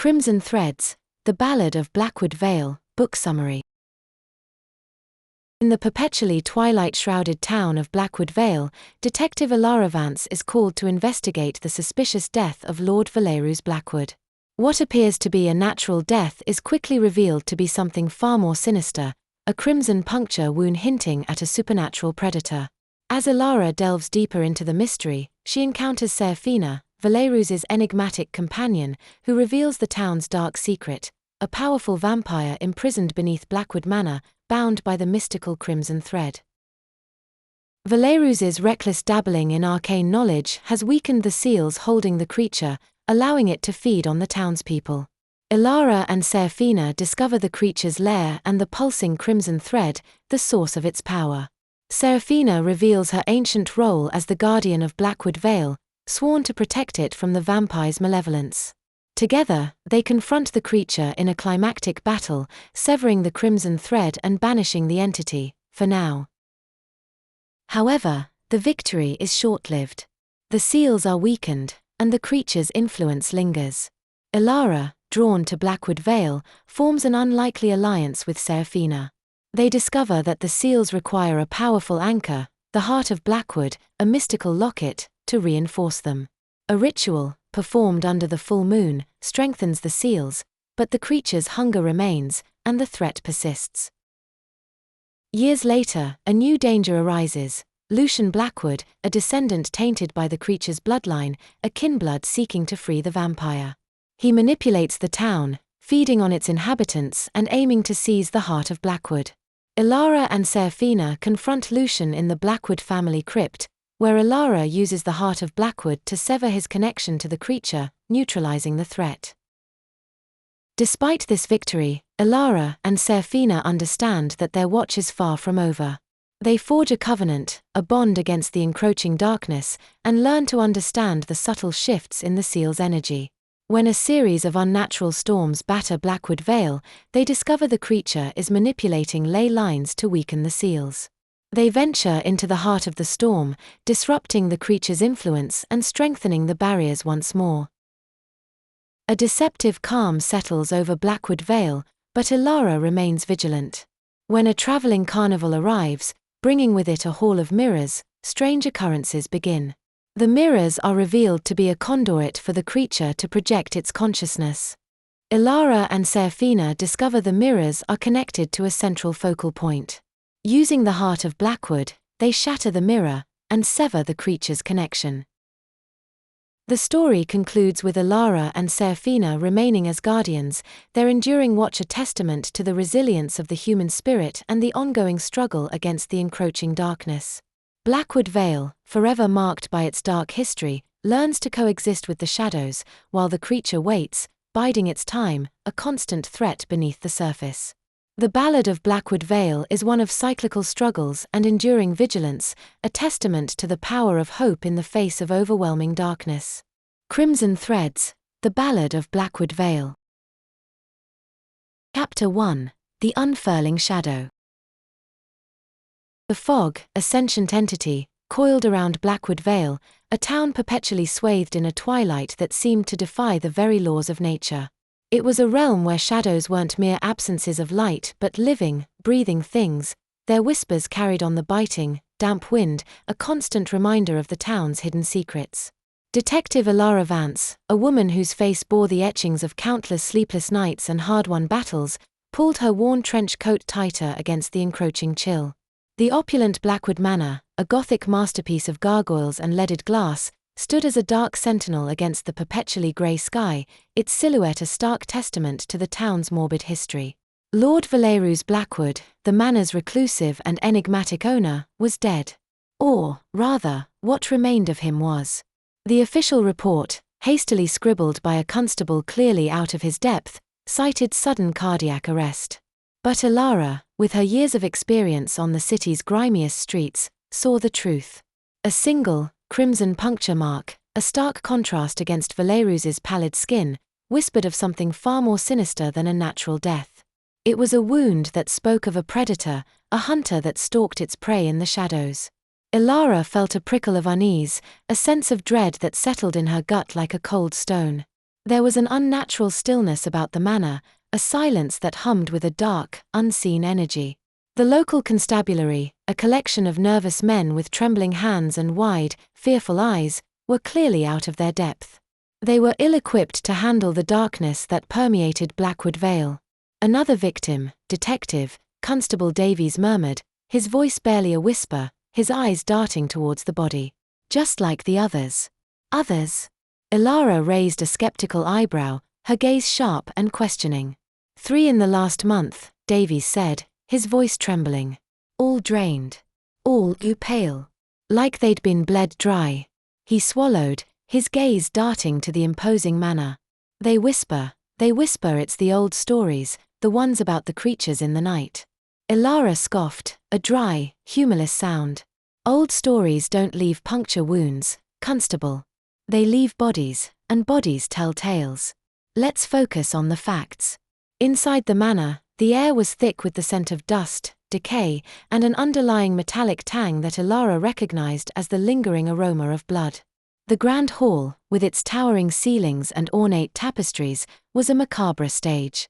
Crimson Threads, The Ballad of Blackwood Veil, Book Summary. In the perpetually twilight-shrouded town of Blackwood Veil, Detective Alara Vance is called to investigate the suspicious death of Lord Valerius Blackwood. What appears to be a natural death is quickly revealed to be something far more sinister, a crimson puncture wound hinting at a supernatural predator. As Alara delves deeper into the mystery, she encounters Serafina, Valerius's enigmatic companion, who reveals the town's dark secret, a powerful vampire imprisoned beneath Blackwood Manor, bound by the mystical crimson thread. Valerius's reckless dabbling in arcane knowledge has weakened the seals holding the creature, allowing it to feed on the townspeople. Alara and Serafina discover the creature's lair and the pulsing crimson thread, the source of its power. Serafina reveals her ancient role as the guardian of Blackwood Veil, sworn to protect it from the vampire's malevolence. Together, they confront the creature in a climactic battle, severing the crimson thread and banishing the entity, for now. However, the victory is short-lived. The seals are weakened, and the creature's influence lingers. Alara, drawn to Blackwood Veil, forms an unlikely alliance with Serafina. They discover that the seals require a powerful anchor, the Heart of Blackwood, a mystical locket, to reinforce them. A ritual, performed under the full moon, strengthens the seals, but the creature's hunger remains, and the threat persists. Years later, a new danger arises. Lucian Blackwood, a descendant tainted by the creature's bloodline, a kinblood seeking to free the vampire. He manipulates the town, feeding on its inhabitants and aiming to seize the Heart of Blackwood. Alara and Serafina confront Lucian in the Blackwood family crypt, where Alara uses the Heart of Blackwood to sever his connection to the creature, neutralizing the threat. Despite this victory, Alara and Serafina understand that their watch is far from over. They forge a covenant, a bond against the encroaching darkness, and learn to understand the subtle shifts in the seal's energy. When a series of unnatural storms batter Blackwood Veil, they discover the creature is manipulating ley lines to weaken the seals. They venture into the heart of the storm, disrupting the creature's influence and strengthening the barriers once more. A deceptive calm settles over Blackwood Veil, but Alara remains vigilant. When a traveling carnival arrives, bringing with it a hall of mirrors, strange occurrences begin. The mirrors are revealed to be a conduit for the creature to project its consciousness. Alara and Serafina discover the mirrors are connected to a central focal point. Using the Heart of Blackwood, they shatter the mirror, and sever the creature's connection. The story concludes with Alara and Serafina remaining as guardians, their enduring watch a testament to the resilience of the human spirit and the ongoing struggle against the encroaching darkness. Blackwood Veil, forever marked by its dark history, learns to coexist with the shadows, while the creature waits, biding its time, a constant threat beneath the surface. The Ballad of Blackwood Veil is one of cyclical struggles and enduring vigilance, a testament to the power of hope in the face of overwhelming darkness. Crimson Threads, The Ballad of Blackwood Veil. Chapter 1, The Unfurling Shadow. The fog, a sentient entity, coiled around Blackwood Veil, a town perpetually swathed in a twilight that seemed to defy the very laws of nature. It was a realm where shadows weren't mere absences of light but living, breathing things, their whispers carried on the biting, damp wind, a constant reminder of the town's hidden secrets. Detective Alara Vance, a woman whose face bore the etchings of countless sleepless nights and hard-won battles, pulled her worn trench coat tighter against the encroaching chill. The opulent Blackwood Manor, a Gothic masterpiece of gargoyles and leaded glass, stood as a dark sentinel against the perpetually grey sky, its silhouette a stark testament to the town's morbid history. Lord Valerius Blackwood, the manor's reclusive and enigmatic owner, was dead. Or, rather, what remained of him was. The official report, hastily scribbled by a constable clearly out of his depth, cited sudden cardiac arrest. But Alara, with her years of experience on the city's grimiest streets, saw the truth. A single, crimson puncture mark, a stark contrast against Valerius's pallid skin, whispered of something far more sinister than a natural death. It was a wound that spoke of a predator, a hunter that stalked its prey in the shadows. Alara felt a prickle of unease, a sense of dread that settled in her gut like a cold stone. There was an unnatural stillness about the manor, a silence that hummed with a dark, unseen energy. The local constabulary, a collection of nervous men with trembling hands and wide, fearful eyes, were clearly out of their depth. They were ill-equipped to handle the darkness that permeated Blackwood Veil. "Another victim, Detective," Constable Davies murmured, his voice barely a whisper, his eyes darting towards the body. "Just like the others." "Others?" Ilara raised a skeptical eyebrow, her gaze sharp and questioning. "3 in the last month," Davies said, his voice trembling. "All drained. All pale. Like they'd been bled dry." He swallowed, his gaze darting to the imposing manor. They whisper it's the old stories, the ones about the creatures in the night." Ilara scoffed, a dry, humorless sound. "Old stories don't leave puncture wounds, Constable. They leave bodies, and bodies tell tales. Let's focus on the facts." Inside the manor, the air was thick with the scent of dust, decay, and an underlying metallic tang that Ilara recognized as the lingering aroma of blood. The grand hall, with its towering ceilings and ornate tapestries, was a macabre stage.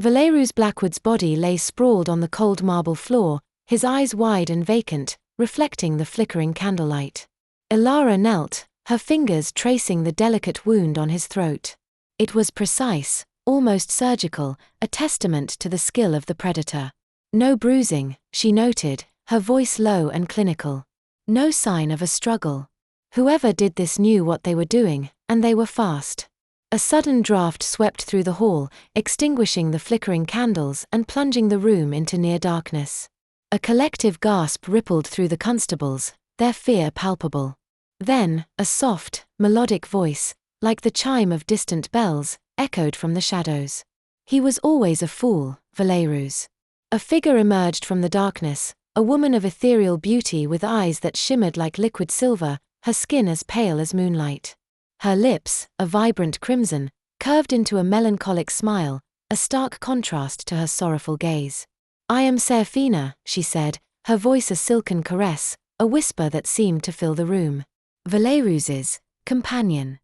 Valerus Blackwood's body lay sprawled on the cold marble floor, his eyes wide and vacant, reflecting the flickering candlelight. Ilara knelt, her fingers tracing the delicate wound on his throat. It was precise, almost surgical, a testament to the skill of the predator. "No bruising," she noted, her voice low and clinical. "No sign of a struggle. Whoever did this knew what they were doing, and they were fast." A sudden draft swept through the hall, extinguishing the flickering candles and plunging the room into near darkness. A collective gasp rippled through the constables, their fear palpable. Then, a soft, melodic voice, like the chime of distant bells, echoed from the shadows. "He was always a fool, Valerus." A figure emerged from the darkness, a woman of ethereal beauty with eyes that shimmered like liquid silver, her skin as pale as moonlight. Her lips, a vibrant crimson, curved into a melancholic smile, a stark contrast to her sorrowful gaze. "I am Serafina," she said, her voice a silken caress, a whisper that seemed to fill the room. "Valerus's companion."